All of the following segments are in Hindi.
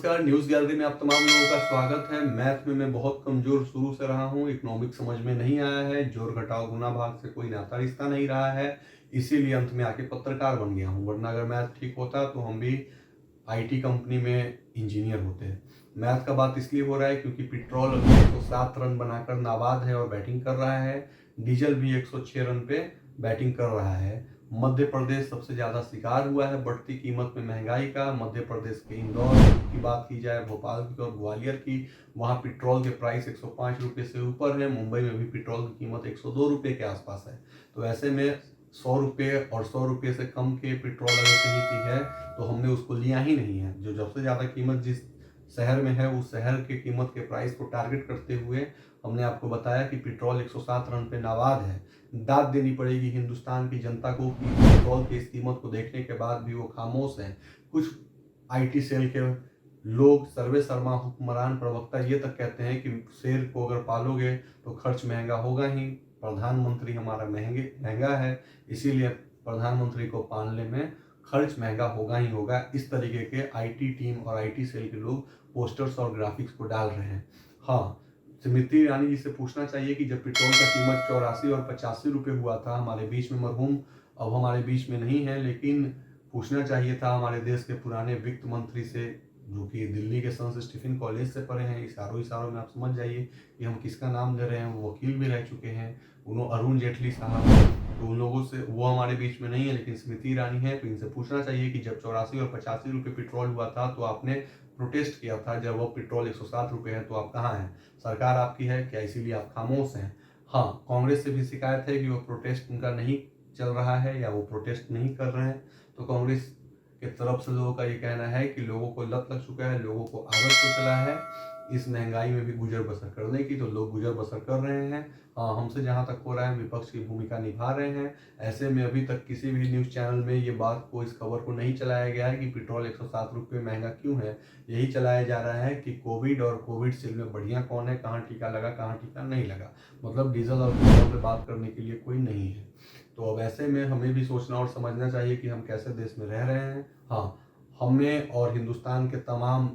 नमस्कार, न्यूज़ गैलरी में आप तमाम लोगों का स्वागत है। मैथ में मैं बहुत कमज़ोर शुरू से रहा हूँ, इकोनॉमिक्स समझ में नहीं आया है, जोड़ घटाव गुणा भाग से कोई नाता रिश्ता नहीं रहा है, इसीलिए अंत में आके पत्रकार बन गया हूँ। वरना अगर मैथ ठीक होता तो हम भी आईटी कंपनी में इंजीनियर होते हैं। मैथ का बात इसलिए हो रहा है क्योंकि पेट्रोल अभी 107 रन बनाकर नाबाद है और बैटिंग कर रहा है। डीजल भी 106 रन पे बैटिंग कर रहा है। मध्य प्रदेश सबसे ज़्यादा शिकार हुआ है बढ़ती कीमत में महंगाई का। मध्य प्रदेश के इंदौर की बात की जाए, भोपाल की और ग्वालियर की, वहाँ पेट्रोल के प्राइस 105 रुपये से ऊपर है। मुंबई में भी पेट्रोल की कीमत 102 रुपये के आसपास है। तो ऐसे में 100 रुपये और 100 रुपये से कम के पेट्रोल अगर कहीं की है तो हमने उसको लिया ही नहीं है। जो सबसे ज़्यादा कीमत जिस शहर में है उस शहर के कीमत के प्राइस को टारगेट करते हुए हमने आपको बताया कि पेट्रोल 107 रन पे नाबाद है। दाद देनी पड़ेगी हिंदुस्तान की जनता को कि पेट्रोल की इस कीमत को देखने के बाद भी वो खामोश हैं। कुछ आईटी सेल के लोग, सर्वे शर्मा हुक्मरान प्रवक्ता, ये तक कहते हैं कि शेर को अगर पालोगे तो खर्च महंगा होगा ही। प्रधानमंत्री हमारा महंगा है, इसीलिए प्रधानमंत्री को पालने में खर्च महंगा होगा ही होगा। इस तरीके के आईटी टीम और आईटी सेल के लोग पोस्टर्स और ग्राफिक्स को डाल रहे हैं। हाँ, स्मृति ईरानी जी से पूछना चाहिए कि जब पेट्रोल का कीमत 84 और 85 रुपये हुआ था, हमारे बीच में मरहूम अब हमारे बीच में नहीं है, लेकिन पूछना चाहिए था हमारे देश के पुराने वित्त मंत्री से, जो कि दिल्ली के संत स्टीफन कॉलेज से पढ़े हैं। इशारों में आप समझ जाइए कि हम किसका नाम ले रहे हैं। वो वकील भी रह चुके हैं, उन्होंने अरुण जेटली साहब। तो उन लोगों से, वो हमारे बीच में नहीं है लेकिन स्मृति ईरानी है, तो इनसे पूछना चाहिए कि जब 84 और 85 रुपये पेट्रोल हुआ था तो आपने प्रोटेस्ट किया था। जब वो पेट्रोल 107 रुपये है तो आप कहाँ हैं? सरकार आपकी है क्या, इसीलिए आप खामोश हैं? हाँ, कांग्रेस से भी शिकायत है कि वो प्रोटेस्ट उनका नहीं चल रहा है या वो प्रोटेस्ट नहीं कर रहे हैं। तो कांग्रेस के तरफ से लोगों का ये कहना है कि लोगों को लत लग चुका है, लोगों को आदत हो चला है इस महंगाई में भी गुजर बसर करने की, तो लोग गुजर बसर कर रहे हैं। हाँ, हमसे जहाँ तक हो रहा है विपक्ष की भूमिका निभा रहे हैं। ऐसे में अभी तक किसी भी न्यूज़ चैनल में ये बात को, इस खबर को नहीं चलाया गया है कि पेट्रोल 107 रुपये महंगा क्यों है। यही चलाया जा रहा है कि कोविड और कोविडशील्ड में बढ़िया कौन है, कहाँ टीका लगा, कहाँ टीका नहीं लगा। मतलब डीजल और पेट्रोल पर बात करने के लिए कोई नहीं है। तो अब ऐसे में हमें भी सोचना और समझना चाहिए कि हम कैसे देश में रह रहे हैं। हाँ, हमें और हिंदुस्तान के तमाम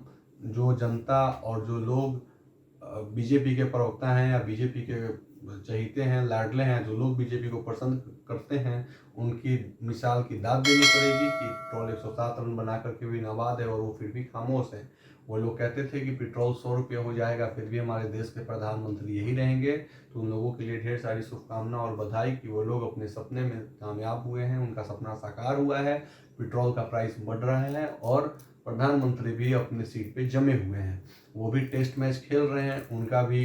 जो जनता और जो लोग बीजेपी के प्रवक्ता हैं या बीजेपी के चहीते हैं, लाडले हैं, जो लोग बीजेपी को पसंद करते हैं, उनकी मिसाल की दाद देनी पड़ेगी कि पेट्रोल 107 रन बना करके भी नाबाद है और वो फिर भी खामोश है। वो लोग कहते थे कि पेट्रोल 100 रुपये हो जाएगा फिर भी हमारे देश के प्रधानमंत्री यही रहेंगे। तो उन लोगों के लिए ढेर सारी शुभकामना और बधाई कि वो लोग अपने सपने में कामयाब हुए हैं, उनका सपना साकार हुआ है। पेट्रोल का प्राइस बढ़ रहा है और प्रधानमंत्री भी अपने सीट पे जमे हुए हैं। वो भी टेस्ट मैच खेल रहे हैं। उनका भी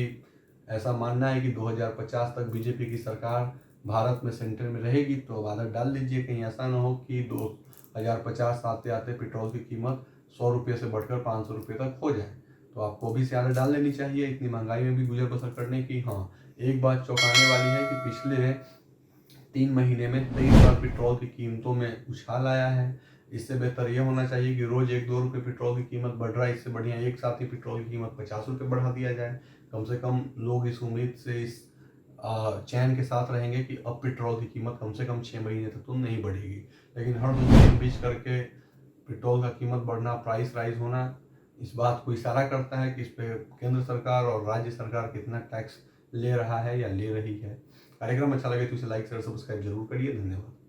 ऐसा मानना है कि 2050 तक बीजेपी की सरकार भारत में सेंटर में रहेगी। तो आदत डाल लीजिए, कहीं ऐसा ना हो कि 2050 आते आते पेट्रोल की कीमत 100 रुपये से बढ़कर 500 रुपये तक हो जाए। तो आपको भी आदत डाल लेनी चाहिए इतनी महंगाई में भी गुजर बसर करने की। हाँ, एक बात चौंकाने वाली है कि पिछले 3 महीने में 23 बार पेट्रोल की कीमतों में उछाल आया है। इससे बेहतर ये होना चाहिए कि रोज 1-2 रुपये पेट्रोल की कीमत बढ़ रहा है, इससे बढ़िया एक साथ ही पेट्रोल की कीमत 50 रुपये बढ़ा दिया जाए। कम से कम लोग इस उम्मीद से, इस चैन के साथ रहेंगे कि अब पेट्रोल की कीमत कम से कम 6 महीने तक तो नहीं बढ़ेगी। लेकिन हर 2 दिन बीच करके पेट्रोल का कीमत बढ़ना, प्राइस राइज होना, इस बात को इशारा करता है कि इस पे केंद्र सरकार और राज्य सरकार कितना टैक्स ले रहा है या ले रही है। कार्यक्रम अच्छा लगे तो इसे लाइक शेयर सब्सक्राइब जरूर करिए। धन्यवाद।